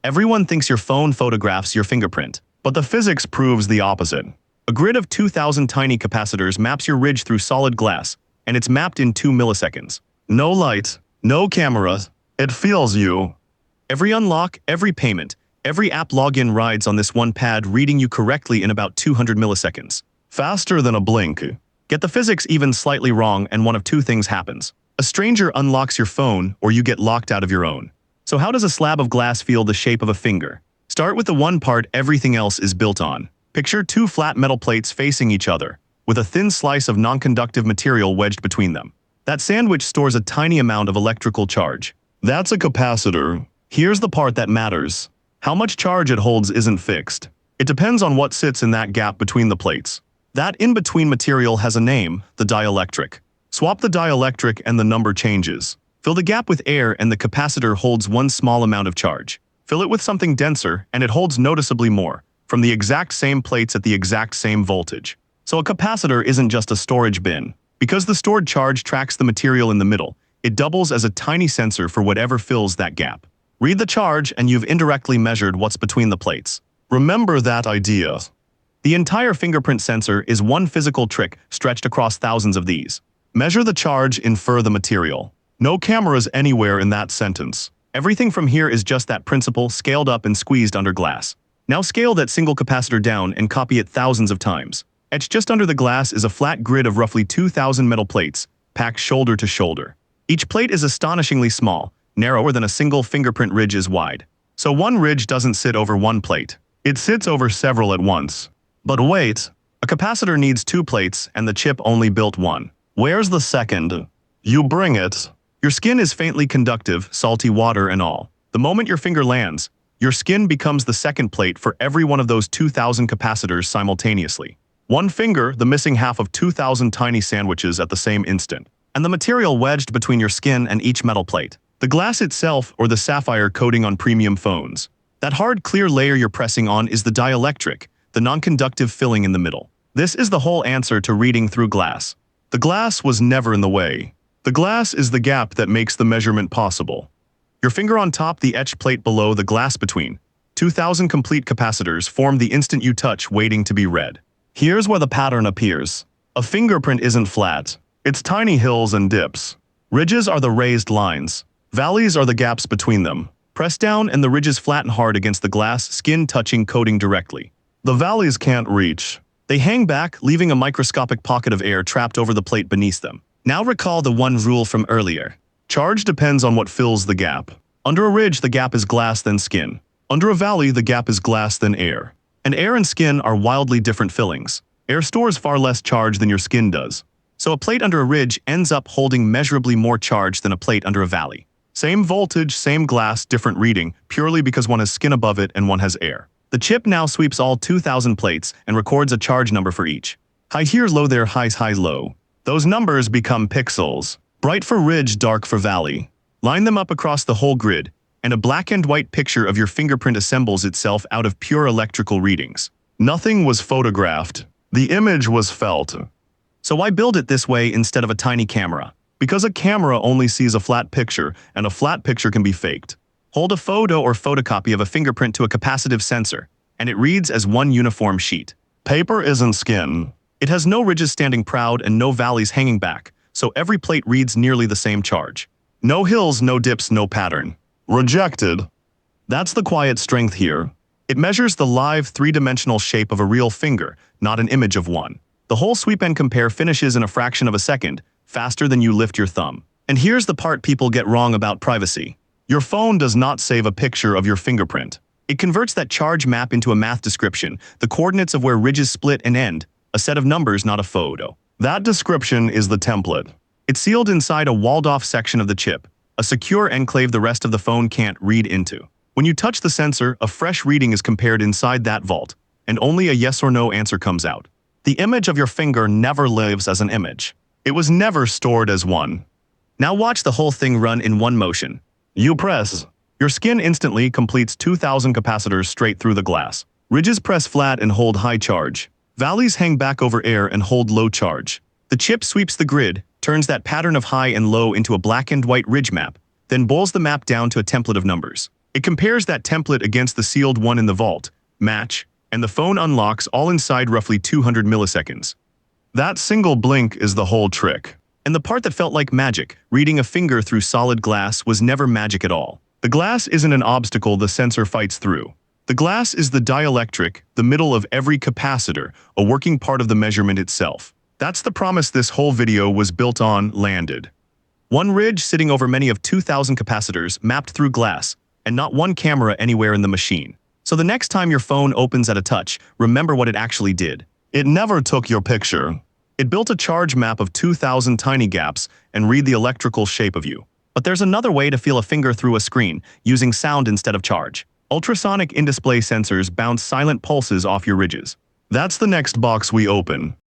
Everyone thinks your phone photographs your fingerprint, but the physics proves the opposite. A grid of 2,000 tiny capacitors maps your ridge through solid glass, and it's mapped in 2 milliseconds. No light, no camera, it feels you. Every unlock, every payment, every app login rides on this one pad, reading you correctly in about 200 milliseconds. Faster than a blink. Get the physics even slightly wrong and one of two things happens. A stranger unlocks your phone or you get locked out of your own. So how does a slab of glass feel the shape of a finger? Start with the one part everything else is built on. Picture two flat metal plates facing each other, with a thin slice of non-conductive material wedged between them. That sandwich stores a tiny amount of electrical charge. That's a capacitor. Here's the part that matters. How much charge it holds isn't fixed. It depends on what sits in that gap between the plates. That in-between material has a name, the dielectric. Swap the dielectric and the number changes. Fill the gap with air and the capacitor holds one small amount of charge. Fill it with something denser and it holds noticeably more, from the exact same plates at the exact same voltage. So a capacitor isn't just a storage bin. Because the stored charge tracks the material in the middle, it doubles as a tiny sensor for whatever fills that gap. Read the charge and you've indirectly measured what's between the plates. Remember that idea. The entire fingerprint sensor is one physical trick stretched across thousands of these. Measure the charge, infer the material. No cameras anywhere in that sentence. Everything from here is just that principle scaled up and squeezed under glass. Now scale that single capacitor down and copy it thousands of times. Etched just under the glass is a flat grid of roughly 2,000 metal plates, packed shoulder to shoulder. Each plate is astonishingly small, narrower than a single fingerprint ridge is wide. So one ridge doesn't sit over one plate. It sits over several at once. But wait, a capacitor needs 2 plates and the chip only built 1. Where's the second? You bring it. Your skin is faintly conductive, salty water and all. The moment your finger lands, your skin becomes the second plate for every one of those 2,000 capacitors simultaneously. One finger, the missing half of 2,000 tiny sandwiches at the same instant. And the material wedged between your skin and each metal plate. The glass itself or the sapphire coating on premium phones. That hard, clear layer you're pressing on is the dielectric, the non-conductive filling in the middle. This is the whole answer to reading through glass. The glass was never in the way. The glass is the gap that makes the measurement possible. Your finger on top, the etched plate below, the glass between. 2,000 complete capacitors form the instant you touch, waiting to be read. Here's where the pattern appears. A fingerprint isn't flat. It's tiny hills and dips. Ridges are the raised lines. Valleys are the gaps between them. Press down and the ridges flatten hard against the glass, skin touching coating directly. The valleys can't reach. They hang back, leaving a microscopic pocket of air trapped over the plate beneath them. Now recall the one rule from earlier. Charge depends on what fills the gap. Under a ridge, the gap is glass then skin. Under a valley, the gap is glass then air. And air and skin are wildly different fillings. Air stores far less charge than your skin does. So a plate under a ridge ends up holding measurably more charge than a plate under a valley. Same voltage, same glass, different reading, purely because one has skin above it and one has air. The chip now sweeps all 2,000 plates and records a charge number for each. High here, low there, high low. Those numbers become pixels. Bright for ridge, dark for valley. Line them up across the whole grid, and a black and white picture of your fingerprint assembles itself out of pure electrical readings. Nothing was photographed. The image was felt. So why build it this way instead of a tiny camera? Because a camera only sees a flat picture, and a flat picture can be faked. Hold a photo or photocopy of a fingerprint to a capacitive sensor, and it reads as one uniform sheet. Paper isn't skin. It has no ridges standing proud and no valleys hanging back, so every plate reads nearly the same charge. No hills, no dips, no pattern. Rejected. That's the quiet strength here. It measures the live, three-dimensional shape of a real finger, not an image of one. The whole sweep and compare finishes in a fraction of a second, faster than you lift your thumb. And here's the part people get wrong about privacy. Your phone does not save a picture of your fingerprint. It converts that charge map into a math description, the coordinates of where ridges split and end, a set of numbers, not a photo. That description is the template. It's sealed inside a walled-off section of the chip, a secure enclave the rest of the phone can't read into. When you touch the sensor, a fresh reading is compared inside that vault, and only a yes or no answer comes out. The image of your finger never lives as an image. It was never stored as one. Now watch the whole thing run in one motion. You press. Your skin instantly completes 2,000 capacitors straight through the glass. Ridges press flat and hold high charge. Valleys hang back over air and hold low charge. The chip sweeps the grid, turns that pattern of high and low into a black and white ridge map, then boils the map down to a template of numbers. It compares that template against the sealed one in the vault, match, and the phone unlocks all inside roughly 200 milliseconds. That single blink is the whole trick. And the part that felt like magic, reading a finger through solid glass, was never magic at all. The glass isn't an obstacle the sensor fights through. The glass is the dielectric, the middle of every capacitor, a working part of the measurement itself. That's the promise this whole video was built on landed. One ridge sitting over many of 2,000 capacitors mapped through glass, and not one camera anywhere in the machine. So the next time your phone opens at a touch, remember what it actually did. It never took your picture. It built a charge map of 2,000 tiny gaps and read the electrical shape of you. But there's another way to feel a finger through a screen, using sound instead of charge. Ultrasonic in-display sensors bounce silent pulses off your ridges. That's the next box we open.